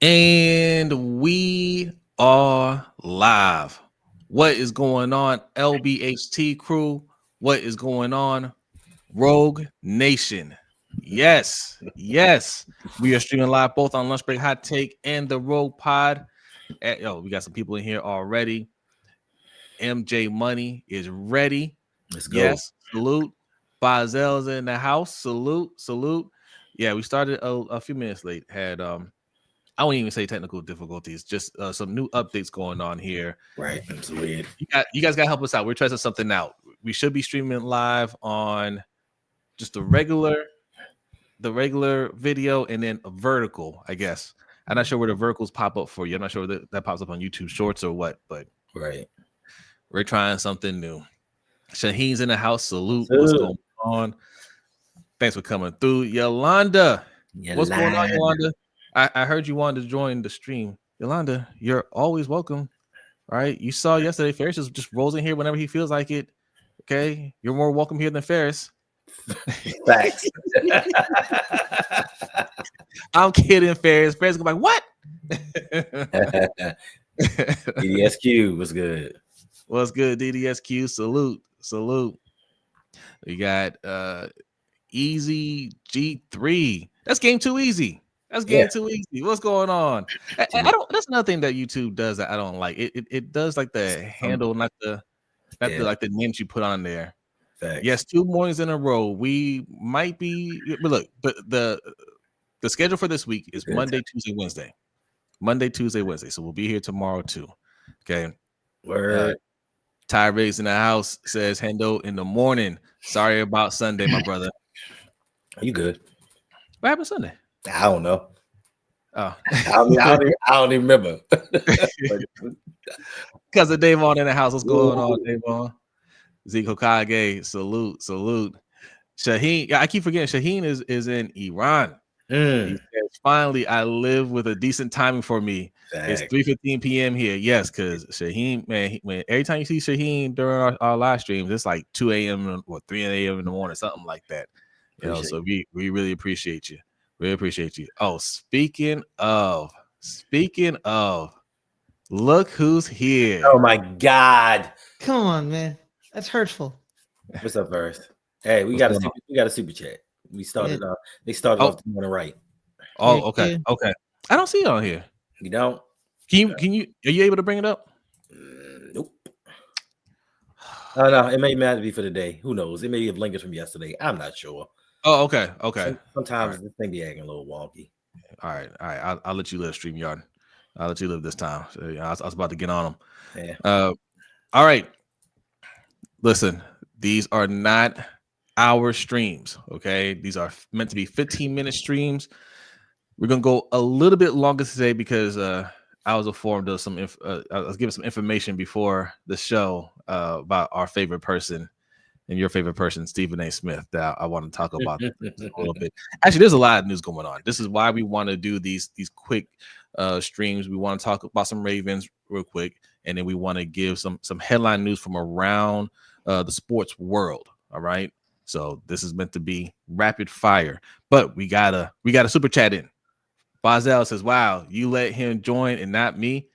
And we are live. What is going on, LBHT crew? What is going on, Rogue Nation? Yes, we are streaming live both on Lunch Break Hot Take and the Rogue Pod. We got some people in here already. MJ Money is ready. Let's go. Yes, salute. Bazel's in the house. Salute. Yeah, we started a few minutes late. I won't even say technical difficulties, just some new updates going on here. Right. It's weird. You guys got to help us out. We're testing something out. We should be streaming live on just the regular video and then a vertical, I guess. I'm not sure where the verticals pop up for you. I'm not sure that pops up on YouTube Shorts or what, but right. We're trying something new. Shaheen's in the house. Salute. What's going on? Thanks for coming through. Yolanda. What's going on, Yolanda? I heard you wanted to join the stream. Yolanda, you're always welcome. All right. You saw yesterday, Ferris just rolls in here whenever he feels like it. Okay. You're more welcome here than Ferris. Facts. I'm kidding, Ferris. Ferris go like, what? DDSQ was good. What's good, DDSQ? Salute. We got Easy G3. That's game too easy. Too easy. What's going on? That's another thing that YouTube does that I don't like. It does like the handle, not the names you put on there. Thanks. Yes, 2 mornings in a row. We might be, but look, the schedule for this week is Monday, Tuesday, Wednesday. So we'll be here tomorrow too. Okay. Word. Ty Riggs in the house says Hendo in the morning. Sorry about Sunday, my brother. Are you good? What happened Sunday? I don't know. Oh, I don't even remember. Because of Davon in the house. What's going on, Davon? Zeke Hokage, salute. Shaheen, I keep forgetting Shaheen is in Iran. He says, finally, I live with a decent timing for me. It's 3:15 p.m. here. Yes, because Shaheen, man, every time you see Shaheen during our live streams, it's like 2 a.m. or 3 a.m. in the morning, something like that. So we really appreciate you. Oh, speaking of, look who's here. Oh my God. Come on, man. That's hurtful. What's up, first? Hey, we got a super chat. We started they started off the morning right. Oh, okay. I don't see it on here. You don't? Can you are you able to bring it up? Nope. No, it may matter to be for the day. Who knows? It may have lingered from yesterday. I'm not sure. Oh, okay. Sometimes this thing be acting a little wonky. All right. I'll let you live, StreamYard. I'll let you live this time. So, I was about to get on them. Yeah. All right. Listen, these are not our streams. Okay, these are meant to be 15-minute streams. We're gonna go a little bit longer today because I was informed of some. I was given some information before the show about our favorite person and your favorite person, Stephen A. Smith, that I want to talk about a little bit. Actually, there's a lot of news going on. This is why we want to do these quick streams. We want to talk about some Ravens real quick, and then we want to give some headline news from around the sports world. All right. So this is meant to be rapid fire, but we got a super chat in. Bazel says, "Wow, you let him join and not me."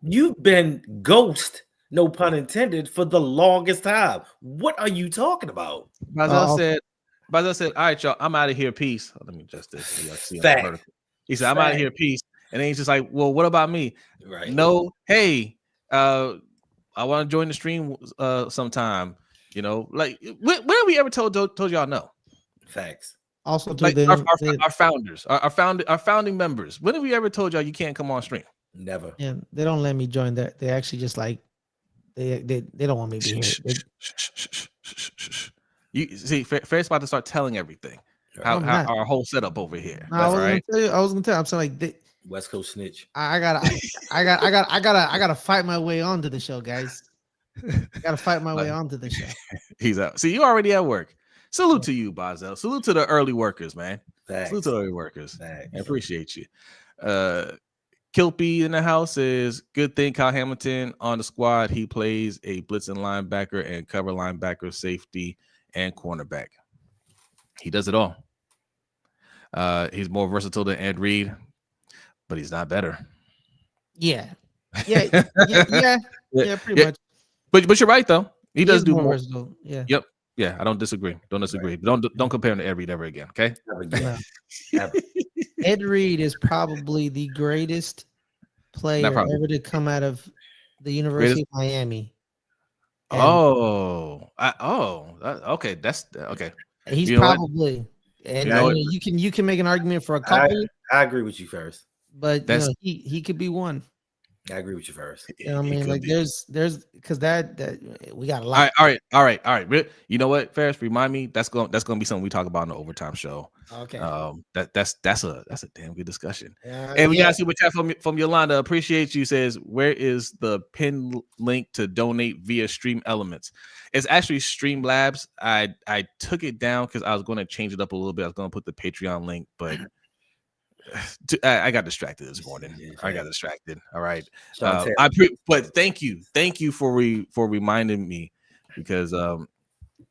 You've been ghost, no pun intended, for the longest time. What are you talking about? Bazel said, "All right, y'all, I'm out of here. Peace." Let me adjust this. So see he said, "I'm out of here. Peace." And then he's just like, "Well, what about me?" Right? No, hey, I want to join the stream sometime. You know, like when have we ever told y'all no? Facts. Also, like our founders, our founding members. When have we ever told y'all you can't come on stream? Never. Yeah, they don't let me join that. They actually just like they don't want me to hear it. You see, Fair's about to start telling everything. How our whole setup over here. No, I was gonna tell you. I'm saying like West Coast snitch. I gotta fight my way onto the show, guys. I gotta fight my way onto the show. He's out. See, you already at work. Salute to you, Bazel. Salute to the early workers, man. Thanks. Salute to the early workers. Thanks. I appreciate you. Kilpie in the house is good thing Kyle Hamilton on the squad. He plays a blitzing linebacker and cover linebacker, safety, and cornerback. He does it all. He's more versatile than Ed Reed. but he's not better. Yeah, yeah, Yeah, pretty yeah. much. But you're right though. He He does is do more more. versatile. Yeah, Yep. Yeah, I don't disagree. Don't disagree. Right. But don't compare him to Ed Reed ever again. Okay. Never again. no. Never. Ed Reed is probably the greatest Not player probably ever to come out of the University greatest. of Miami, and Okay. That's okay. he's You know what? probably. And You know I, what? you can make an argument for a I couple, I agree with you first. but That's he could be one. I agree with you first. You know what I he mean? could Like be. there's because that we got a All lot. right, You know what, Ferris? Remind me. That's gonna be something we talk about in the overtime show. Okay. That's a damn good discussion. Yeah. And we got a super chat from Yolanda. Appreciate you. Says, where is the pin link to donate via Stream Elements? It's actually Streamlabs. I took it down because I was going to change it up a little bit. I was going to put the Patreon link, but I got distracted this morning. I got distracted. All right. But thank you for reminding me, because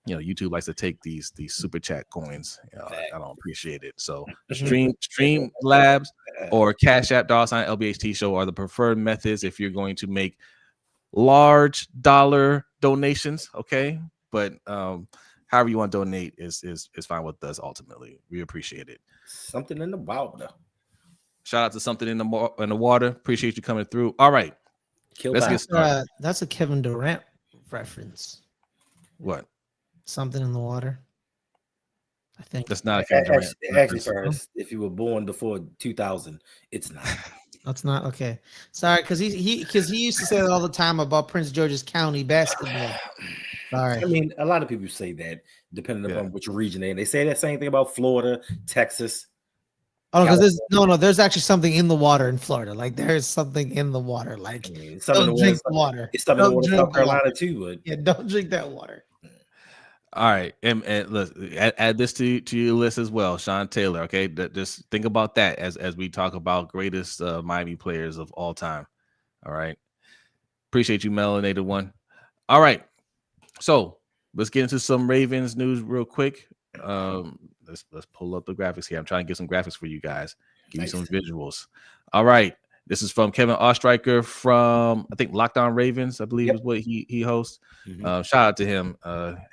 YouTube likes to take these super chat coins. I don't appreciate it. So Stream Labs or Cash App $LBHT show are the preferred methods if you're going to make large dollar donations. Okay, but however you want to donate is fine with us. Ultimately, we appreciate it. Something in the water. Shout out to something in the water. Appreciate you coming through. All right, let's get started. That's a Kevin Durant reference. What? Something in the water. I think that's not a Kevin Durant. Actually, first, if you were born before 2000, it's not. That's not okay. Sorry, because he used to say that all the time about Prince George's County basketball. Sorry. I mean, a lot of people say that depending upon which region they're in. They say that same thing about Florida, Texas. Oh, because there's actually something in the water in Florida. Like there's something in the water. Like don't drink the water. It's something in the water in South Carolina too. But yeah, don't drink that water. All right, and let's add this to your list as well, Sean Taylor. Okay, just think about that as we talk about greatest Miami players of all time. All right, appreciate you, Melanated One. All right, so let's get into some Ravens news real quick. Let's pull up the graphics here. I'm trying to get some graphics for you guys, give you some visuals. All right, this is from Kevin Ostreicher from, I think, Locked On Ravens, I believe is what he hosts. Shout out to him.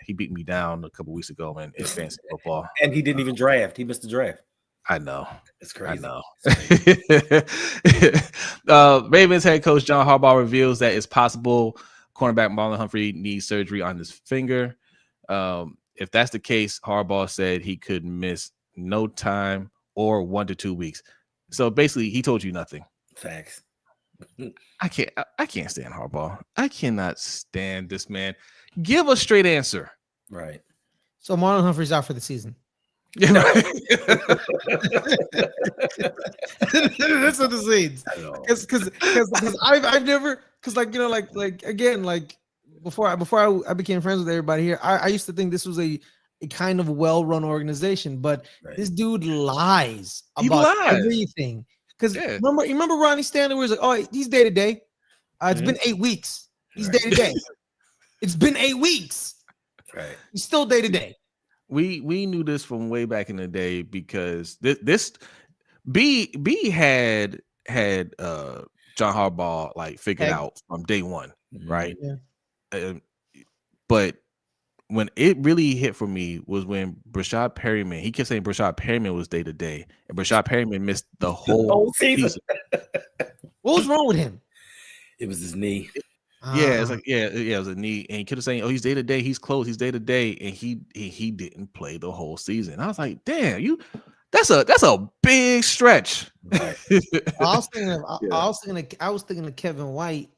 He beat me down a couple weeks ago in fantasy football, and he didn't even draft. He missed the draft. I know. It's crazy. I know. Ravens head coach John Harbaugh reveals that it's possible cornerback Marlon Humphrey needs surgery on his finger. If that's the case, Harbaugh said he could miss no time or 1 to 2 weeks. So basically, he told you nothing. Facts. I can't stand Harbaugh. I cannot stand this man. Give a straight answer. Right. So Marlon Humphrey's out for the season. Yeah, right. That's what the scenes. Because I've never, because before I became friends with everybody here, I used to think this was a kind of well-run organization, but this dude lies about everything. Because remember Ronnie Stanley was like, oh, he's day to day. It's been 8 weeks. He's day to day. It's been 8 weeks. Right. He's still day to day. We knew this from way back in the day because this B had John Harbaugh like figured out from day one, right? Yeah. But when it really hit for me was when Brashad Perryman, he kept saying Brashad Perryman was day to day, and Brashad Perryman missed the whole season. What was wrong with him? It was his knee. Yeah, it's like it was a knee, and he could have saying, "Oh, he's day to day, he's close, he's day to day," and he didn't play the whole season. I was like, "Damn, that's a big stretch." Right. I was thinking of Kevin White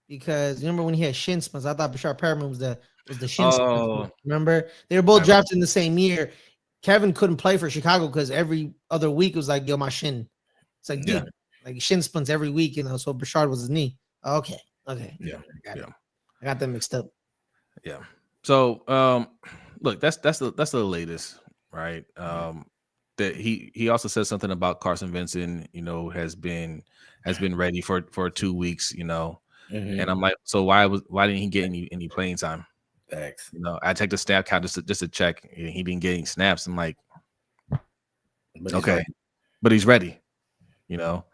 because remember when he had shin splints? I thought Brashad Perryman was the shin splints. Remember they were both drafted in the same year. Kevin couldn't play for Chicago because every other week it was like, "Yo, my shin." It's like deep, like shin splints every week, So Brashad was his knee. Okay. Yeah. I got them mixed up. Yeah. So, look, that's the latest, right? That he also said something about Carson Vincent, has been ready for 2 weeks, and I'm like, so why didn't he get any playing time? Thanks. I checked the snap count just to check, and he didn't get any snaps. I'm like, but he's ready. You know,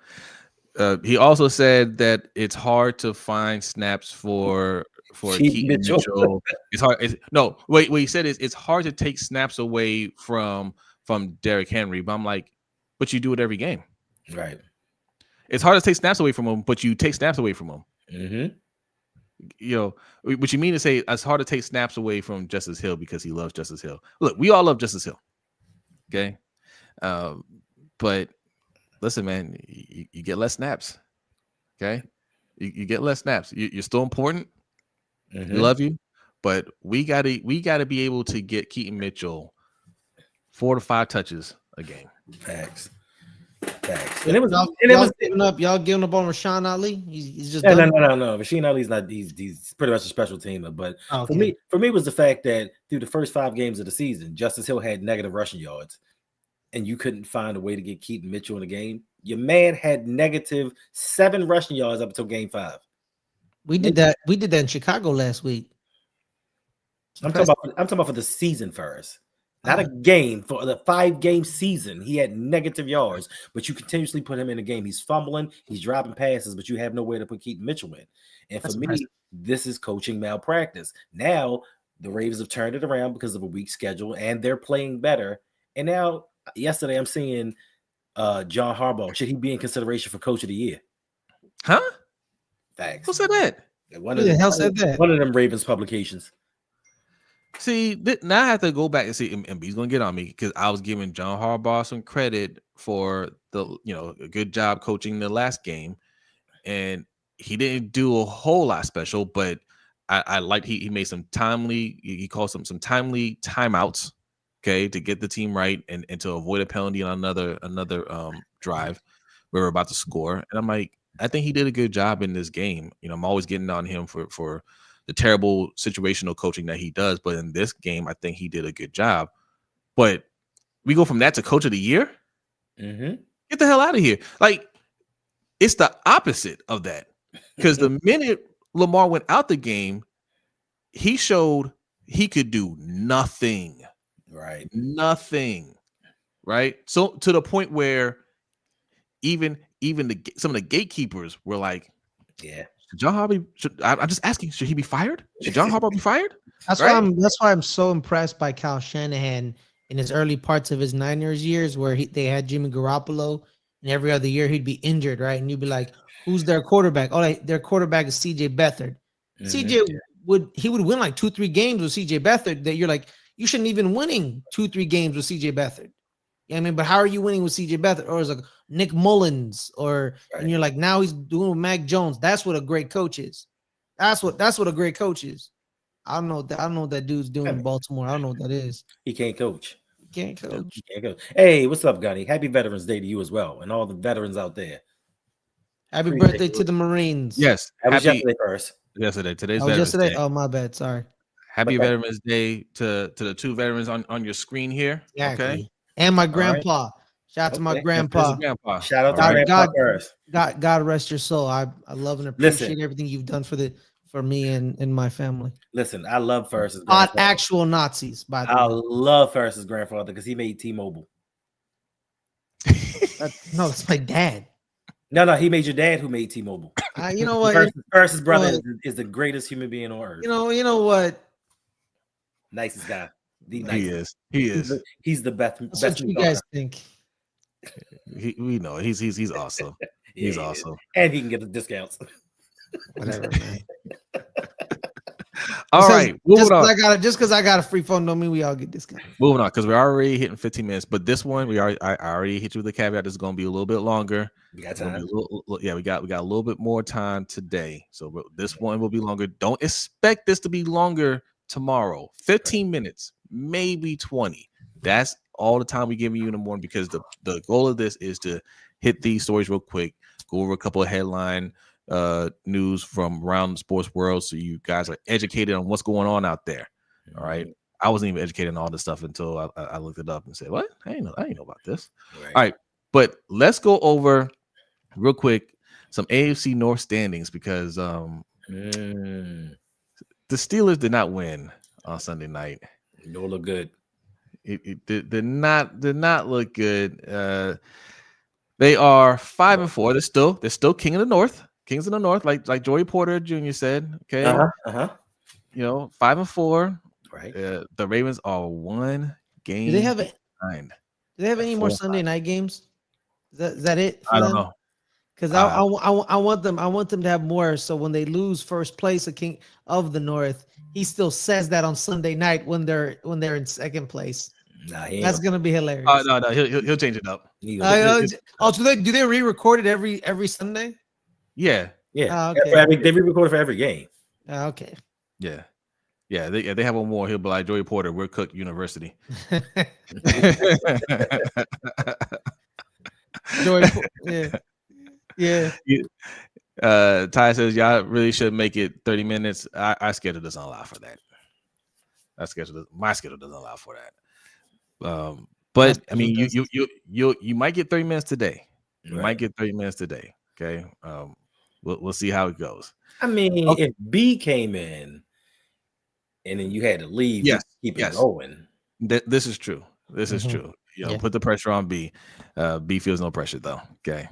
he also said that it's hard to find snaps for Keaton Keaton Mitchell. Mitchell. It's hard. No, wait. What he said is it's hard to take snaps away from Derrick Henry. But I'm like, but you do it every game. Right. It's hard to take snaps away from him, but you take snaps away from him. Mm-hmm. You know, what you mean to say it's hard to take snaps away from Justice Hill because he loves Justice Hill. Look, we all love Justice Hill. Okay. But listen, man, you get less snaps. Okay. You get less snaps. You're still important. Mm-hmm. We love you, but we gotta be able to get Keaton Mitchell 4 to 5 touches a game. Facts. Facts. And it was y'all giving up on Rashawn Ali. He's just no. Rasheed Ali's not. He's pretty much a special teamer. But for me, it was the fact that through the first 5 games of the season, Justice Hill had negative rushing yards, and you couldn't find a way to get Keaton Mitchell in the game. Your man had negative 7 rushing yards up until game 5. We did that in Chicago last week. I'm talking about for the season first. Not a game. For the 5-game season, he had negative yards, but you continuously put him in the game. He's fumbling, he's dropping passes, but you have no way to put Keaton Mitchell in. And for me, this is coaching malpractice. Now, the Ravens have turned it around because of a weak schedule, and they're playing better. And now, yesterday, I'm seeing John Harbaugh. Should he be in consideration for Coach of the Year? Huh? Facts. Who said that? Who the hell said that? One of them Ravens publications. See, now I have to go back and see. And he's gonna get on me because I was giving John Harbaugh some credit for a good job coaching the last game, and he didn't do a whole lot special, but I like he made some timely. He called some timely timeouts, okay, to get the team right and to avoid a penalty on another drive where we're about to score. And I'm like, I think he did a good job in this game. You know, I'm always getting on him for the terrible situational coaching that he does. But in this game, I think he did a good job. But we go from that to Coach of the Year? Mm-hmm. Get the hell out of here. Like, it's the opposite of that. Because the minute Lamar went out the game, he showed he could do nothing. Right. Nothing. Right? So to the point where even some of the gatekeepers were like, yeah. John Harbaugh, I'm just asking, should he be fired? Should John Harbaugh be fired? That's why I'm so impressed by Kyle Shanahan in his early parts of his Niners years, where they had Jimmy Garoppolo, and every other year he'd be injured, right? And you'd be like, "Who's their quarterback?" Oh, their quarterback is C.J. Beathard. Mm-hmm. C.J. would win like 2-3 games with C.J. Beathard. That you're like, you shouldn't even winning 2-3 games with C.J. Beathard. Yeah, I mean, but how are you winning with C.J. Beathard? Or is like Nick Mullins, and you're like, now he's doing with Mac Jones. That's what a great coach is. That's what a great coach is. I don't know what that dude's doing in Baltimore. I don't know what that is. He can't coach. He can't coach. Hey, what's up, Gunny? Happy Veterans Day to you as well, and all the veterans out there. Happy birthday to the Marines. Yes. That was yesterday first. Yesterday. Today's Veterans Day. Oh, my bad. Sorry. Happy Veterans Day to the 2 veterans on your screen here. Exactly. Okay. And my grandpa. Shout out to my grandpa. Shout out to grandpa first. God rest your soul. I love and appreciate everything you've done for me and my family. Listen, I love Ferris's grandfather. Not actual Nazis, by the way. I love Ferris's grandfather because he made T-Mobile. No, it's my dad. No, he made your dad who made T-Mobile. You know what? Ferris's brother is the greatest human being on earth. You know what? Nicest guy. He is. He's the best. That's what you guys think. We know he's awesome. He's awesome, and he can get the discounts. Whatever, man. All right, just because I got a free phone don't mean we all get discounts. Moving on, because we're already hitting 15 minutes. But this one, I already hit you with the caveat. This is going to be a little bit longer. We got time. We got a little bit more time today. So this one will be longer. Don't expect this to be longer tomorrow. 15 minutes, maybe 20. That's all the time we give you in the morning, because the goal of this is to hit these stories real quick, go over a couple of headline news from around the sports world, so you guys are educated on what's going on out there. All right. I wasn't even educated on all this stuff until I looked it up and said, what? I didn't know about this. Right. All right. But let's go over real quick some AFC North standings, because the Steelers did not win on Sunday night. Don't look good. It did not look good. They are 5-4. They're still king of the North. Kings of the North, like Joey Porter Jr. said. Okay, 5-4. Right. The Ravens are one game Do they have behind. Do they have any more Sunday night games? Is that it for I don't them? know. Because I want them to have more. So when they lose first place, a king of the North, he still says that on Sunday night when they're in second place. Nah, That's gonna be hilarious. No, he'll change it up. So do they re-record it every Sunday? Yeah. Okay. They re-record it for every game. Okay. Yeah. They have one more. He'll be like Joey Porter. We're Cook University. Joey, yeah. Ty says y'all really should make it 30 minutes. Our schedule doesn't allow for that. My schedule doesn't allow for that. But I mean, you might get 30 minutes today. You might get 30 minutes today. Okay. We'll see how it goes. I mean, if B came in and then you had to leave, keep it going. This is true. This is true. Put the pressure on B. B feels no pressure though. Okay.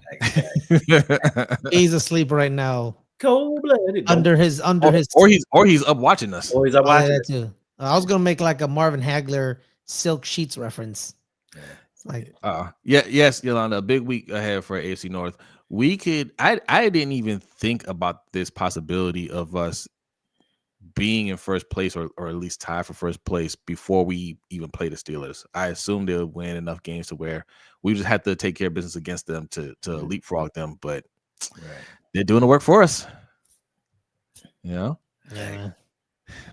He's asleep right now. Cold-blooded. Under his or he's up watching us. Or he's up watching that too. I was gonna make like a Marvin Hagler Silk Sheets reference. Like yes, Yolanda, a big week ahead for AFC North. We could I didn't even think about this possibility of us being in first place or at least tied for first place before we even play the Steelers. I assumed they'll win enough games to where we just have to take care of business against them to leapfrog them, but they're doing the work for us. Yeah.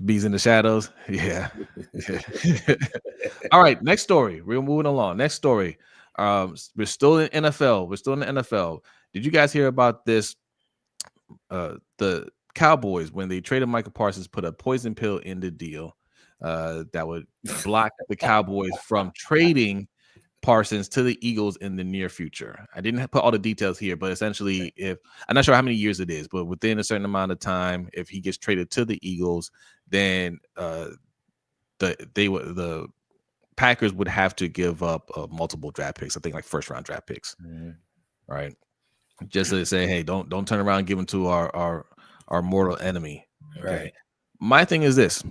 Bees in the shadows. Yeah. All right. Next story. We're moving along. Next story. We're still in NFL. We're still in the NFL. Did you guys hear about this? The Cowboys, when they traded Michael Parsons, put a poison pill in the deal that would block the Cowboys from trading Parsons to the Eagles in the near future. I didn't put all the details here, but essentially, if I'm not sure how many years it is, but within a certain amount of time, if he gets traded to the Eagles, then the Packers would have to give up multiple draft picks. I think like first round draft picks, right? Just to say, hey, don't turn around and give them to our mortal enemy. Okay. Right. My thing is this: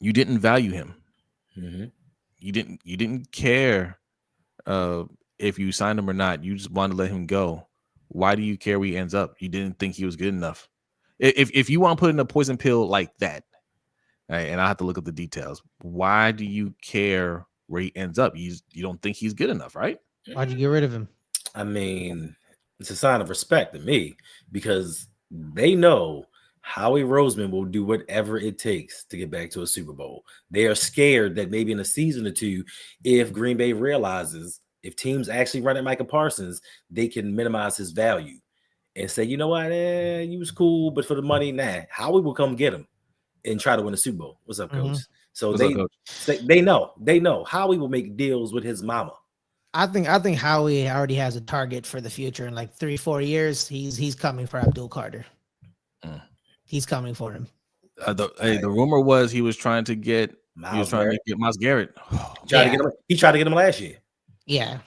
you didn't value him. You didn't care if you signed him or not. You just wanted to let him go. Why do you care where he ends up? You didn't think he was good enough. If you want to put in a poison pill like that, right, and I have to look up the details. Why do you care where he ends up? You don't think he's good enough, right? Why'd you get rid of him? I mean, it's a sign of respect to me because they know Howie Roseman will do whatever it takes to get back to a Super Bowl. They are scared that maybe in a season or two, if Green Bay realizes if teams actually run at Michael Parsons, they can minimize his value and say, you know what, he was cool, but for the money, Howie will come get him and try to win a Super Bowl. What's up, Coach? So they know Howie will make deals with his mama. I think Howie already has a target for the future in like 3-4 years. He's coming for Abdul Carter. He's coming for him. The rumor was he was trying to get Myles Garrett. He tried to get him last year. Yeah,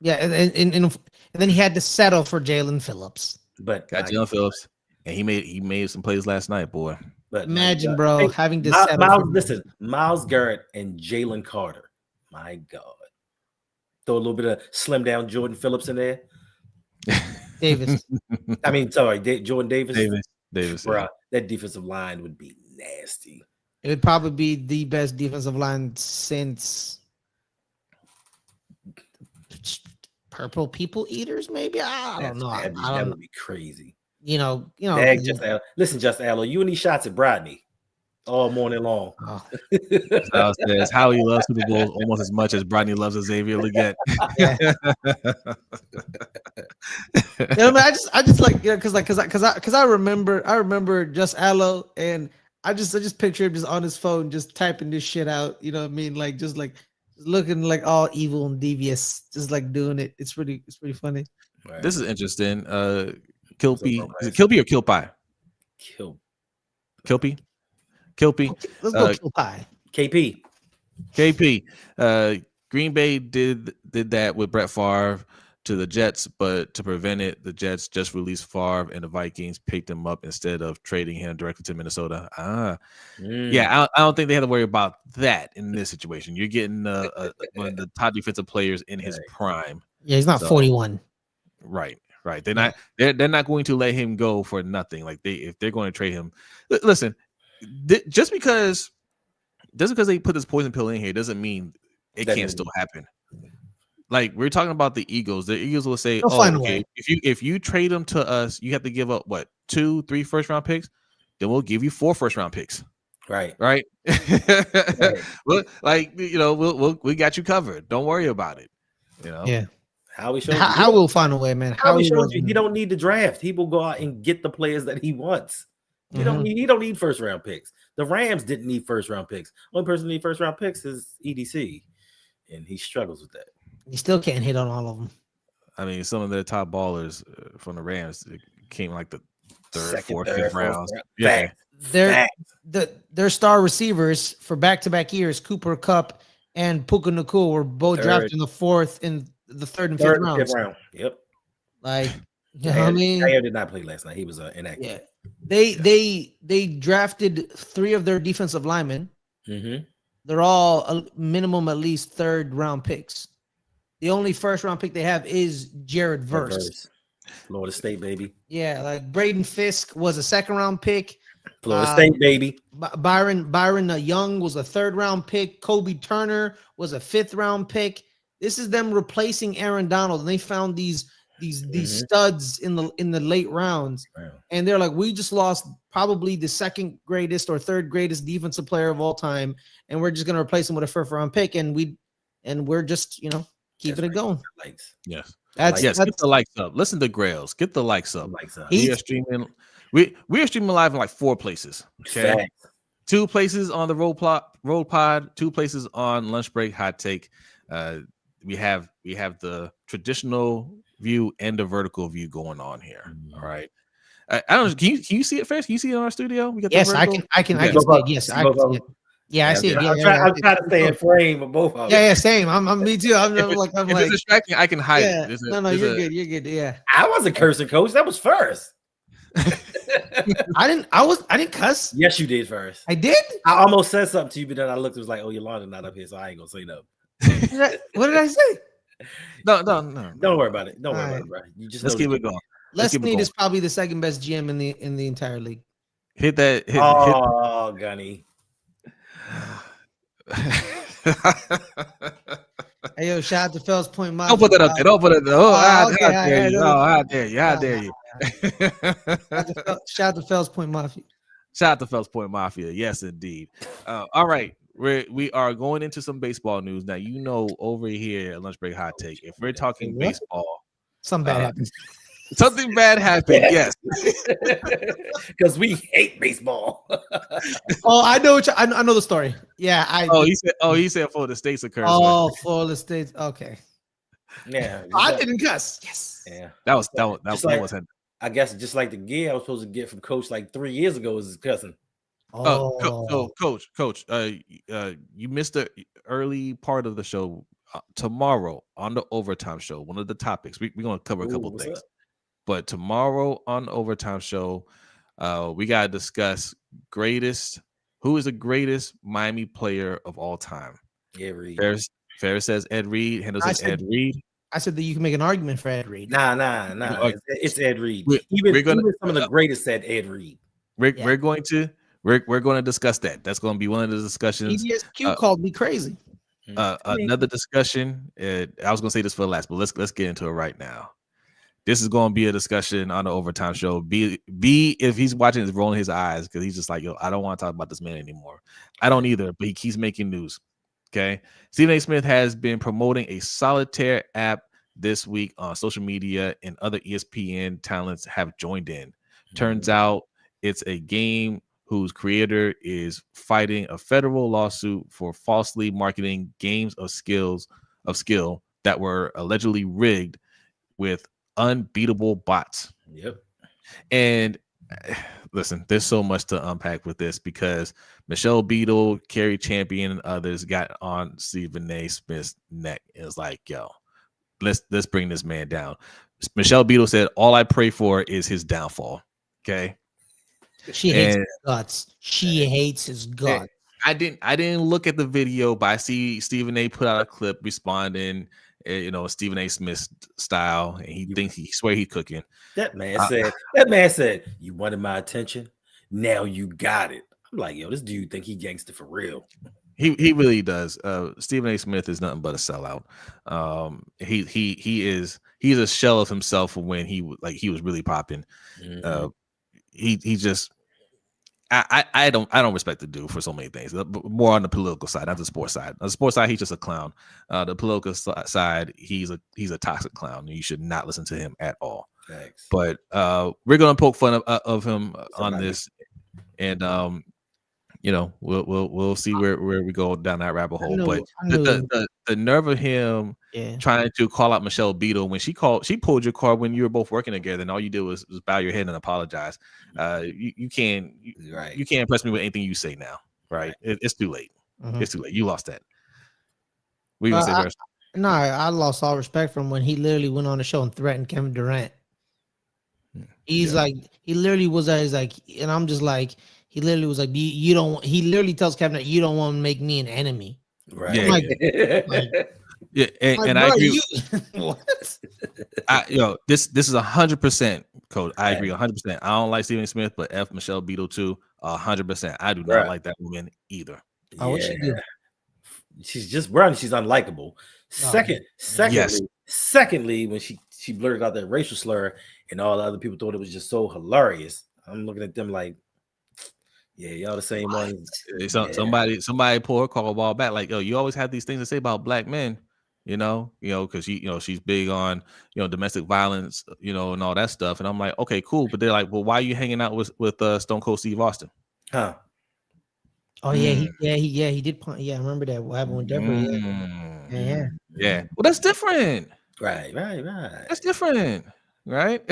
and then he had to settle for Jalen Phillips. But got Jalen Phillips, and he made some plays last night, boy. But imagine, bro, having to settle. Myles Garrett and Jalen Carter. My God, throw a little bit of slim down Jordan Phillips in there. Davis. I mean, sorry, Jordan Davis. Davis. Bro, that defensive line would be nasty. It would probably be the best defensive line since Purple People Eaters, maybe. I don't know. That would be crazy. You know. Listen, Just Allo, you and these shots at Brodney all morning long. Says Howie loves Super Bowls almost as much as Brodney loves Xavier Legette. I just like because I remember Just Allo, and I just picture him just on his phone just typing this shit out. You know what I mean? Like just looking like all evil and devious, just like doing it. It's pretty funny. Right. This is interesting. Kilpie, is it Kilpie or Kilpie? Kilpie. Let's go Kilpie. KP. Green Bay did that with Brett Favre to the Jets, but to prevent it, the Jets just released Favre and the Vikings picked him up instead of trading him directly to Minnesota. Yeah, I don't think they have to worry about that in this situation. You're getting one of the top defensive players in his prime. Yeah, he's not 41. Right. They're not going to let him go for nothing. Like if they're going to trade him, listen, just because they put this poison pill in here doesn't mean it can't still happen. Like we're talking about the Eagles. The Eagles will say, okay, if you trade them to us, you have to give up what 2-3 first round picks. Then we'll give you 4 first round picks. Right. Well, like we got you covered. Don't worry about it. Yeah. Howie showed I will find a way, man. Howie showed you he don't need the draft. He will go out and get the players that he wants. He don't need first round picks. The Rams didn't need first round picks. Only person who need first round picks is EDC, and he struggles with that. He still can't hit on all of them. I mean, some of their top ballers from the Rams came like the third, fourth, fifth rounds. Yeah, their star receivers for back-to-back years, Cooper Kupp and Puka Nacua, were both drafted in the fourth, in the third and fifth rounds. Yep. Like, you know what I mean? Jair did not play last night. He was inactive. Yeah. They drafted 3 of their defensive linemen. They're all a minimum at least third round picks. The only first round pick they have is Jared Verse. Florida State, baby. Yeah, like Braden Fisk was a second round pick. Florida State, baby. Byron Young was a third round pick. Kobe Turner was a 5th round pick. This is them replacing Aaron Donald, and they found these studs in the late rounds. Wow. And they're like, we just lost probably the second greatest or third greatest defensive player of all time, and we're just going to replace him with a first round pick, and we're just keeping it going. Yes. Get the likes up. Listen to Grails. Get the likes up. We are streaming. We are streaming live in like 4 places. Okay. Facts. 2 places on the Road Pod, 2 places on Lunch Break Hot Take. We have the traditional view and the vertical view going on here. All right. I don't know. Can you see it first? Can you see it in our studio? We got I can see it. Yes, I can see it. Yeah, I see it. I'm trying to stay in frame of both of them. Yeah, same. I'm me too. I'm like, it's distracting, I can hide it. No, you're good. You're good. Yeah. I wasn't cursing, coach. That was first. I didn't cuss. Yes, you did first. I did. I almost said something to you, but then I looked. It was like, oh, Yolanda not up here, so I ain't gonna say no. What did I say? No. Don't worry about it. Don't worry about it, bro. You just let's keep it going. Les Snead is probably the second best GM in the entire league. Hit that. Oh, Gunny. Hey, yo, shout out to Fells Point Mafia. Don't put that up there. Don't put it there. How dare you. Shout out to Fells Point Mafia. Shout out to Fells Point Mafia. Yes, indeed. All right. We are going into some baseball news. Now, over here at Lunch Break Hot Take, if we're talking baseball. Something bad happened. Something bad happened, yes. Because we hate baseball. I know I know the story. Yeah, he said Florida State's a curse. Oh, Florida State. Okay. Yeah. I didn't cuss. Yes. Yeah. That was I guess just like the gear I was supposed to get from Coach like 3 years ago is his cousin. Coach, you missed the early part of the show. Tomorrow on the Overtime Show, one of the topics we're going to cover a couple things. But tomorrow on the Overtime Show, we got to discuss who is the greatest Miami player of all time. Ed Reed. Ferris says Ed Reed. Handle says Ed Reed. I said that you can make an argument for Ed Reed. Nah. It's Ed Reed. Even some of the greatest said Ed Reed. We're going to discuss that. That's going to be one of the discussions. ESQ called me crazy. Another discussion. I was going to say this for the last, but let's get into it right now. This is going to be a discussion on the Overtime Show. B, if he's watching, is rolling his eyes because he's just like, yo, I don't want to talk about this man anymore. I don't either, but he keeps making news. Okay. Stephen A. Smith has been promoting a solitaire app this week on social media, and other ESPN talents have joined in. Turns out it's a game whose creator is fighting a federal lawsuit for falsely marketing games of skill that were allegedly rigged with unbeatable bots. Yep. And listen, there's so much to unpack with this because Michelle Beadle, Carrie Champion, and others got on Stephen A. Smith's neck. It was like, yo, let's bring this man down. Michelle Beadle said, "All I pray for is his downfall." Okay, She hates his guts. She hates his guts. I didn't look at the video, but I see Stephen A. put out a clip responding, Stephen A. Smith style, and he swear he's cooking. That man said, "You wanted my attention, now you got it." I'm like, yo, this dude think he gangster for real. He really does. Stephen A. Smith is nothing but a sellout. He's a shell of himself when he was really popping. Mm-hmm. He just I don't respect the dude for so many things. More on the political side, not the sports side. On the sports side, he's just a clown. The political side, he's a toxic clown. You should not listen to him at all. Thanks. But we're gonna poke fun of him on this, and we'll see where we go down that rabbit hole. But the nerve of him trying to call out Michelle Beadle when she pulled your card when you were both working together, and all you did was bow your head and apologize. You can't impress me with anything you say now, right? It's too late. Mm-hmm. It's too late. You lost that. What you gonna say, No, I lost all respect from when he literally went on the show and threatened Kevin Durant. He's like, he literally was like, and I'm just like, he literally was like, you don't. He literally tells Kevin that you don't want to make me an enemy. Right. Yeah. And I agree. What? This is 100%, Coach. I agree 100%. I don't like Stephen Smith, but F Michelle Beadle too 100%. I do not like that woman either. Oh, what she do? She's just she's unlikable. Secondly, when she blurted out that racial slur and all the other people thought it was just so hilarious. I'm looking at them like, yeah, y'all the same ones. Somebody pull her call ball back. Like, yo, you always have these things to say about black men, because she's big on domestic violence, and all that stuff. And I'm like, okay, cool. But they're like, well, why are you hanging out with Stone Cold Steve Austin? Huh? Oh yeah, he did. Yeah, I remember that. What happened with Deborah? Yeah. Well, that's different. Right. That's different, right?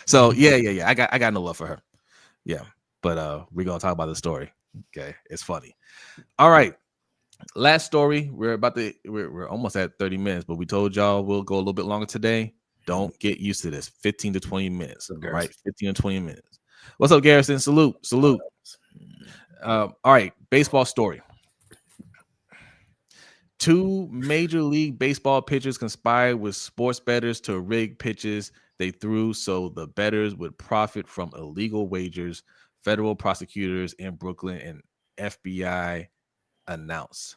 So yeah. I got no love for her. Yeah. But we're gonna talk about the story. Okay, it's funny. All right, last story. We're almost at 30 minutes, but we told y'all we'll go a little bit longer today. Don't get used to this. 15 to 20 minutes. Right, 15 to 20 minutes. What's up, Garrison? Salute. All right, baseball story. 2 Major League Baseball pitchers conspired with sports bettors to rig pitches they threw so the bettors would profit from illegal wagers. Federal prosecutors in Brooklyn and FBI announced.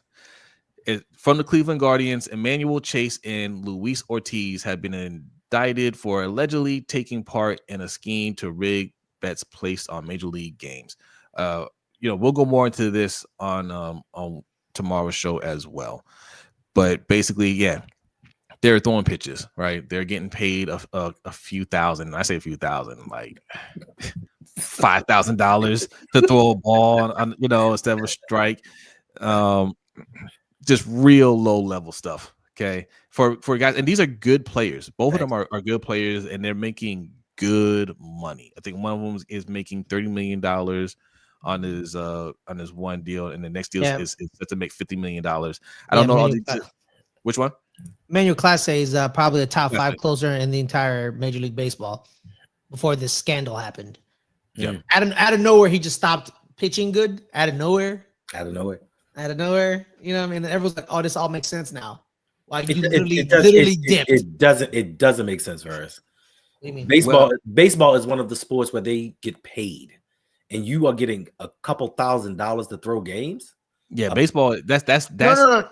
From the Cleveland Guardians, Emmanuel Chase and Luis Ortiz have been indicted for allegedly taking part in a scheme to rig bets placed on Major League games. We'll go more into this on tomorrow's show as well. But basically, they're throwing pitches, right? They're getting paid a few thousand. I say a few thousand, like $5,000 to throw a ball on, instead of a strike. Just real low level stuff. Okay, for guys, and these are good players. Both of them are good players, and they're making good money. I think one of them is making $30 million on his one deal, and the next deal is set to make $50 million. I don't know all these. Which one? Manuel Clase is probably the top 5 closer in the entire Major League Baseball before this scandal happened. Yeah. Out of nowhere, he just stopped pitching good. Out of nowhere. Out of nowhere. You know what I mean? And everyone's like, oh, this all makes sense now. Like you literally dipped. It doesn't make sense for us. What do you mean? Baseball is one of the sports where they get paid, and you are getting a couple $1,000s to throw games. Yeah, baseball. That's no.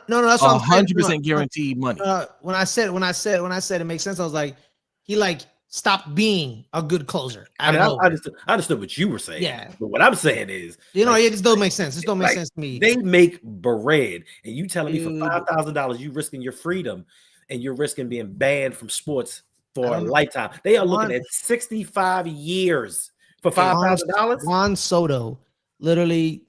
That's 100% guaranteed money. When I said it makes sense, I was like, he stopped being a good closer. I understood what you were saying. Yeah, but what I'm saying is, it just don't make sense. This don't make sense to me. They make bread, and you telling me for $5,000 you risking your freedom, and you're risking being banned from sports for a lifetime. They are looking at 65 years for $5,000. Juan Soto, literally.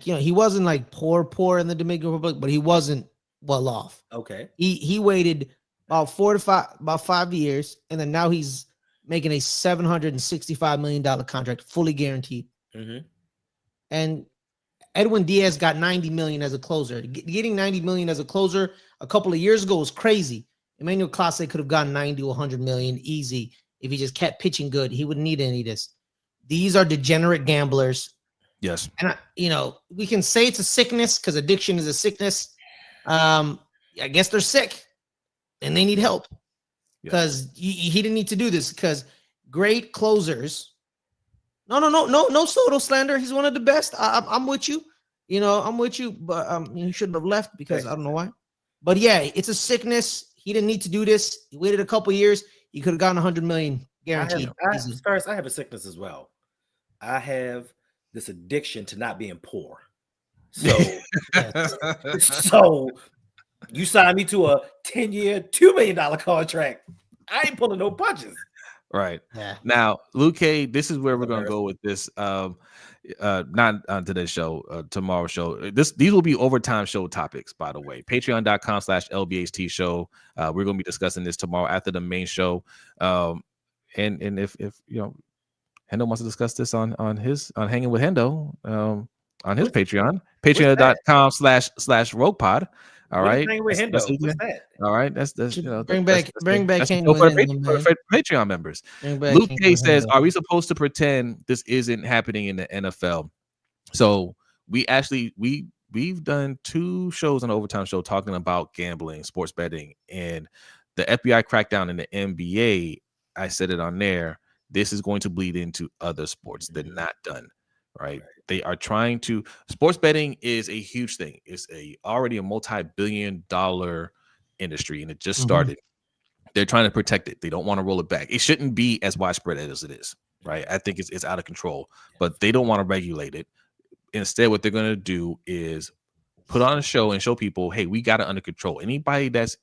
He wasn't poor in the Dominican Republic, but he wasn't well off. Okay. He waited about 5 years, and then now he's making a $765 million contract, fully guaranteed. Mm-hmm. And Edwin Diaz got $90 million as a closer. Getting $90 million as a closer a couple of years ago was crazy. Emmanuel Clase could have gotten 90 to 100 million easy if he just kept pitching good. He wouldn't need any of this. These are degenerate gamblers. Yes. And, we can say it's a sickness because addiction is a sickness. I guess they're sick and they need help because he didn't need to do this because great closers. No Soto slander. He's one of the best. I'm with you. I'm with you, but he shouldn't have left because I don't know why. But yeah, it's a sickness. He didn't need to do this. He waited a couple years. He could have gotten 100 million guaranteed. First, I have a sickness as well. I have this addiction to not being poor. So, so you signed me to a 10-year, $2 million contract. I ain't pulling no punches. Right. Yeah. Now, Luke, this is where we're gonna go with this. Not on today's show, tomorrow's show. These will be overtime show topics, by the way. Patreon.com/LBHT show. We're gonna be discussing this tomorrow after the main show. And if Hendo wants to discuss this on Hanging with Hendo on his Patreon, patreon.com/roguepod. All right. What's that? All right. That's bring back for Patreon members. Luke K says, "Are we supposed to pretend this isn't happening in the NFL?" So we've done 2 shows on the Overtime Show talking about gambling, sports betting, and the FBI crackdown in the NBA. I said it on there. This is going to bleed into other sports. They're not done. Right. They are trying to. Sports betting is a huge thing. It's already a multi-billion-dollar industry, and it just started. They're trying to protect it. They don't want to roll it back. It shouldn't be as widespread as it is. Right. I think it's out of control, but they don't want to regulate it. Instead, what they're going to do is put on a show and show people, hey, we got it under control. Anybody that's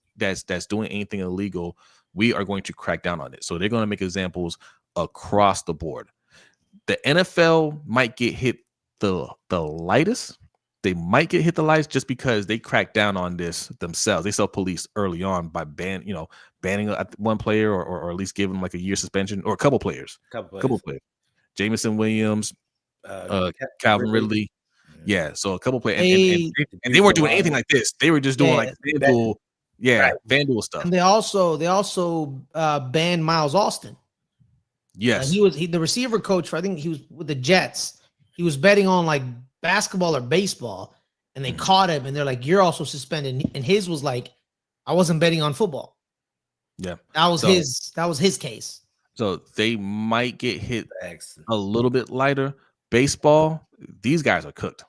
doing anything illegal, we are going to crack down on it. So they're going to make examples across the board. The NFL might get hit the lightest. They might get hit the lightest just because they crack down on this themselves. They self-police early on by banning one player or at least giving them like a year suspension, or a couple players. Couple players. Jameson Williams, Calvin Ridley. Yeah, so a couple players. And they weren't doing anything like this. They were just doing like FanDuel, FanDuel stuff. And they also banned Miles Austin. Yes, he was the receiver coach for, I think he was with the Jets. He was betting on like basketball or baseball, and they caught him, and they're like, "You're also suspended." And his was like, "I wasn't betting on football." Yeah, that was his case. So they might get hit a little bit lighter. Baseball, these guys are cooked.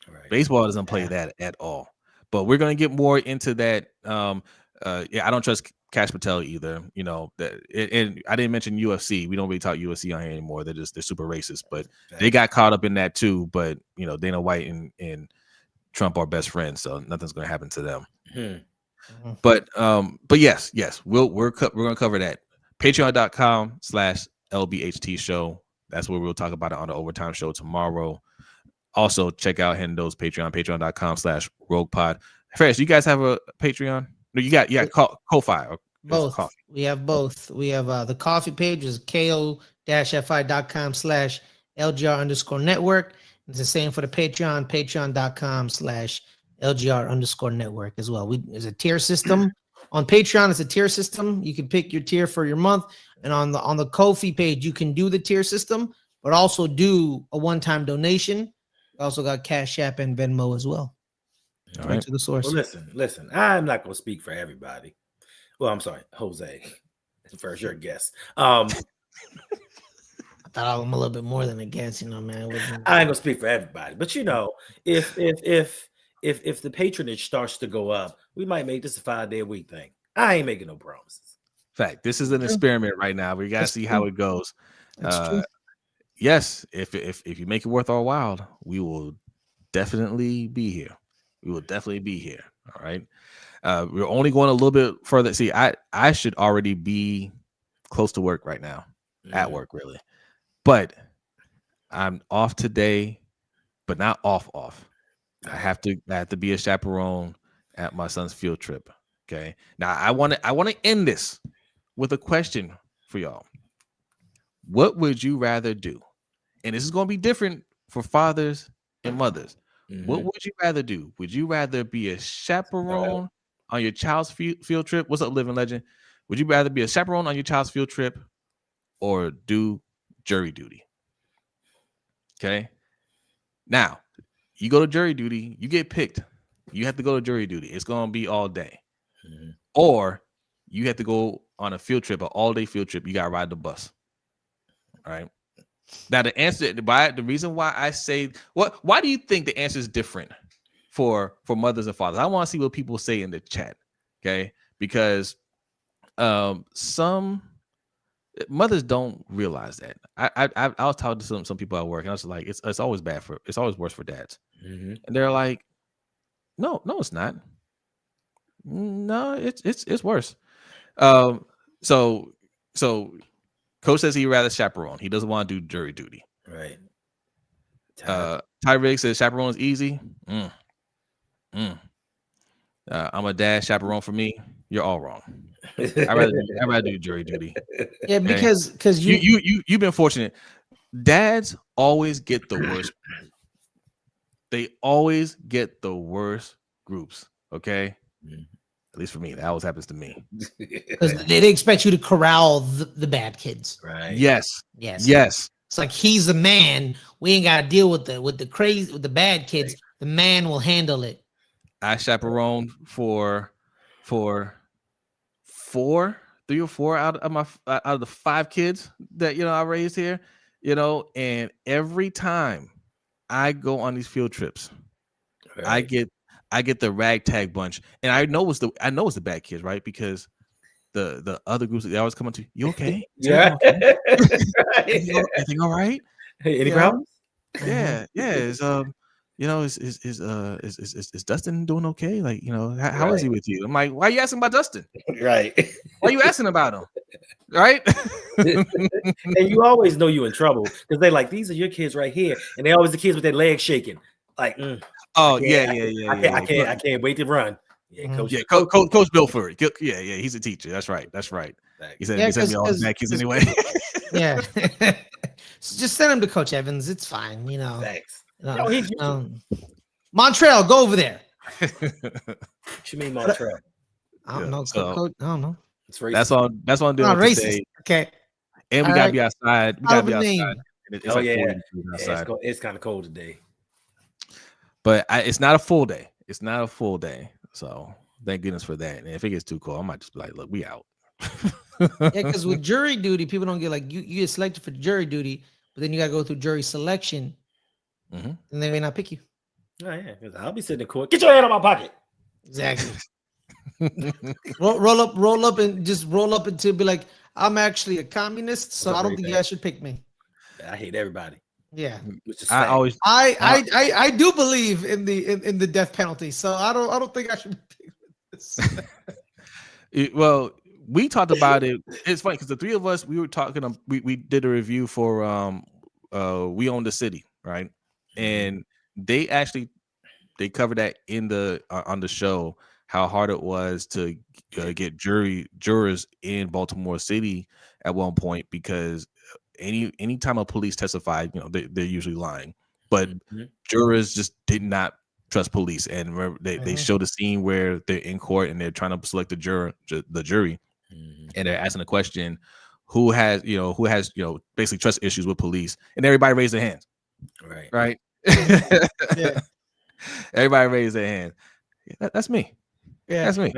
Right. Baseball doesn't play that at all. But we're gonna get more into that. I don't trust Cash Patel either. And I didn't mention UFC. We don't really talk UFC on here anymore. They're super racist, but they got caught up in that too. But Dana White and Trump are best friends, so nothing's going to happen to them. But yes, we're going to cover that. Patreon.com/LBHT show. That's where we'll talk about it on the Overtime Show tomorrow. Also, check out Hendo's Patreon, patreon.com/roguepod. Ferris, you guys have a Patreon? No, you got Ko-Fi. Both. We have both. We have the coffee page is ko-fi.com/LGR_network. It's the same for the Patreon, patreon.com/LGR_network as well. There's a tier system. On Patreon, it's a tier system. You can pick your tier for your month. And on the Ko-fi page, you can do the tier system, but also do a one-time donation. We also got Cash App and Venmo as well. Right to the source. Well, listen. I'm not going to speak for everybody. Well, I'm sorry, Jose. First, you're a guest. I thought I'm a little bit more than a guest, man. I ain't gonna speak for everybody, but if the patronage starts to go up, we might make this a 5-day-a-week thing. I ain't making no promises. Fact. This is an experiment right now. We gotta see how it goes. Yes, if you make it worth our while, we will definitely be here. We will definitely be here. All right. We're only going a little bit further. See, I should already be close to work right now, at work, really. But I'm off today, but not off. I have to be a chaperone at my son's field trip. Okay. Now I want to end this with a question for y'all. What would you rather do? And this is going to be different for fathers and mothers. What would you rather do? Would you rather be a chaperone on your child's field trip? What's up, living legend? Would you rather be a chaperone on your child's field trip or do jury duty? Okay. Now, you go to jury duty, you get picked. You have to go to jury duty. It's going to be all day. Mm-hmm. Or you have to go on a field trip, an all-day field trip. You got to ride the bus. All right. Now, the reason why I say, why do you think the answer is different for mothers and fathers? I want to see what people say in the chat. Okay. Because some mothers don't realize that. I was talking to some people at work, and I was like, it's always worse for dads. Mm-hmm. And they're like, no, it's not. No, it's worse. So Coach says he'd rather chaperone. He doesn't want to do jury duty. Right. Tyreek says chaperone is easy. I'm a dad. Chaperone for me. You're all wrong. I'd rather do jury duty. Yeah, because you've been fortunate. Dads always get the worst. They always get the worst groups. Okay. Mm-hmm. At least for me, that always happens to me. Because they expect you to corral the bad kids. Right. Yes. It's like he's the man. We ain't got to deal with the bad kids. Right. The man will handle it. I chaperoned for 3 or 4 out of the 5 kids that I raised here. And every time I go on these field trips, right. I get the ragtag bunch, and I know it's the bad kids, right? Because the other groups that they always come up to, you okay? Yeah. Okay? Everything all right? Hey, any problems? Yeah. Is Dustin doing okay? Like, how is he with you? I'm like, why are you asking about Dustin? Right. Why are you asking about him? Right. And you always know you're in trouble because they're like, these are your kids right here, and they always the kids with their legs shaking, like. Oh I can't wait to run. Yeah, Coach Bill Furry. Yeah, he's a teacher. That's right. He said he sent me all the bad kids anyway. Yeah, so just send him to Coach Evans. It's fine. Thanks. Montreal, go over there. What you mean Montreal? I don't know. Coach, I don't know. It's racist. That's what I'm doing today. Okay. And we gotta be outside. We gotta be outside. It's kind of cold today. But it's not a full day. So thank goodness for that. And if it gets too cold, I might just be like, look, we out. Yeah, because with jury duty, people don't get like you get selected for jury duty, but then you gotta go through jury selection, and they may not pick you. Oh yeah, because I'll be sitting in court. Get your hand out my pocket. Exactly. roll up and just roll up until be like, I'm actually a communist, so I don't think you guys should pick me. I hate everybody. Yeah, I do believe in the death penalty, so I don't think I should pick this. Well, we talked about it. It's funny because the 3 of us we were talking. We did a review for We Own the City, right? And they covered that in on the show how hard it was to get jurors in Baltimore City at one point because any time a police testify, they're usually lying, but jurors just did not trust police. And remember, they showed a scene where they're in court and they're trying to select the jury, and they're asking a question, who has basically trust issues with police, and everybody raised their hands. Right. Yeah. Everybody raised their hand. That's me. Yeah, that's me.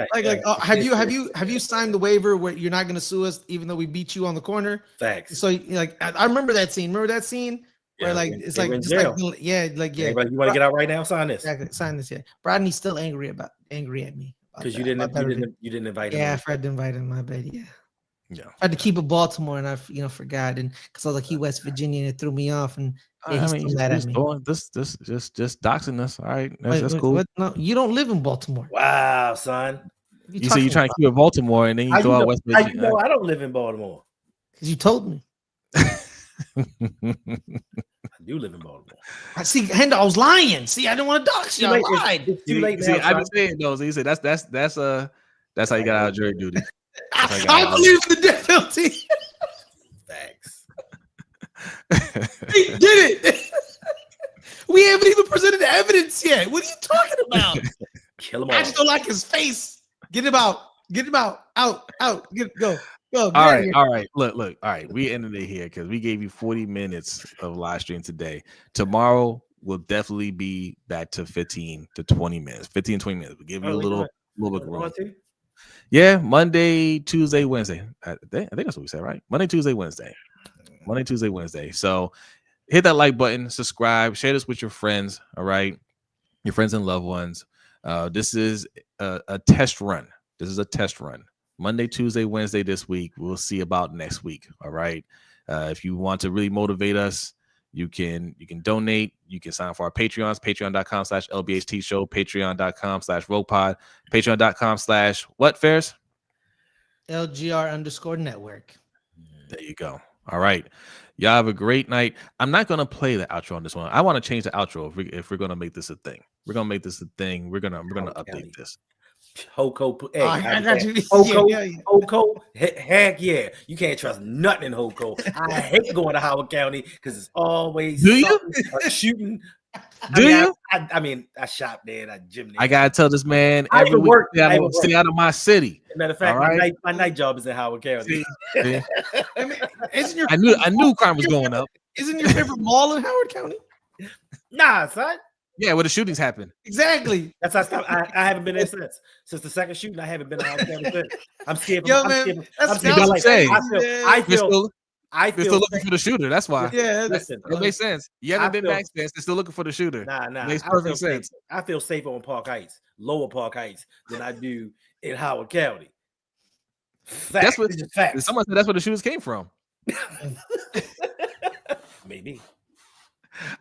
Have you signed the waiver where you're not going to sue us even though we beat you on the corner? Facts. So I remember that scene. Remember that scene where it's like just like yeah. Everybody, you want to get out right now? Sign this. Exactly. Sign this. Yeah. Rodney's still angry at me because you didn't invite him. Yeah, I forgot to invite him. My bad. Yeah. I had to keep it Baltimore, and I forgot, and because I was like he West Virginia, and it threw me off, and he's still mad at me. This just doxing us. All right, that's cool. What? No, you don't live in Baltimore. Wow, son. You say you're trying to keep it Baltimore, and then you throw out West Virginia. I don't live in Baltimore. Because you told me. I do live in Baltimore. I see, Hendo, I was lying. See, I didn't want to dox you. I lied. It's too late. See, I've been saying those. He said that's how you got out of jury duty. I believe in the death penalty. Thanks. He did it. We haven't even presented the evidence yet. What are you talking about? Kill him all. I just don't like his face. Get him out. Get him out. Out. Go. All right. Look. All right, we ended it here because we gave you 40 minutes of live stream today. Tomorrow will definitely be back to 15 to 20 minutes. 15, 20 minutes. We'll give you a little bit of room. Yeah, Monday, Tuesday, Wednesday. I think that's what we said, right? Monday, Tuesday, Wednesday. So hit that like button, subscribe, share this with your friends. All right, your friends and loved ones. This is a test run. Monday, Tuesday, Wednesday this week. We'll see about next week. All right. If you want to really motivate us, you can donate. You can sign up for our Patreons, patreon.com/LBHT show, patreon.com/RoguePod, patreon.com/what, Ferris? LGR_network. There you go. All right. Y'all have a great night. I'm not going to play the outro on this one. I want to change the outro if we're going to make this a thing. We're going to update this. Hoko, hey, I got you. Hoko, heck yeah, you can't trust nothing in Hoko. I hate going to Howard County because it's always shooting. I mean, I shop there, I gym there. I gotta tell this man every week. Stay out of my city. Matter of fact, my night job is in Howard County. See? I mean, I knew crime was going up. Isn't your favorite mall in Howard County? Nah, son. Yeah, where the shootings happen. Exactly. That's how I haven't been there since the second shooting. I haven't been to Howard County since. I'm scared. I feel still looking for the shooter. That's why. Yeah, listen, it makes sense. You haven't been back since. They're still looking for the shooter. Nah. It makes perfect sense. I feel safer on Park Heights, Lower Park Heights, than I do in Howard County. Fact. Someone said that's where the shooters came from. Maybe.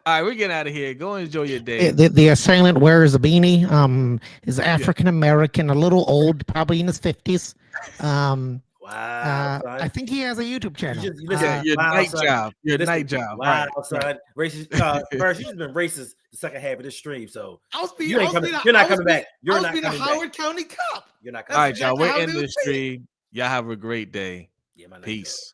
All right, we're getting out of here. Go enjoy your day. The assailant wears a beanie. Is African American, a little old, probably in his 50s. Wow. I think he has a YouTube channel. Your night job. Wow, son. Racist. First, you've been racist the second half of this stream, so you're not coming back. You're not coming back. Howard County cop. You're not coming back. All right, y'all. We're in this stream. Y'all have a great day. Yeah, Peace.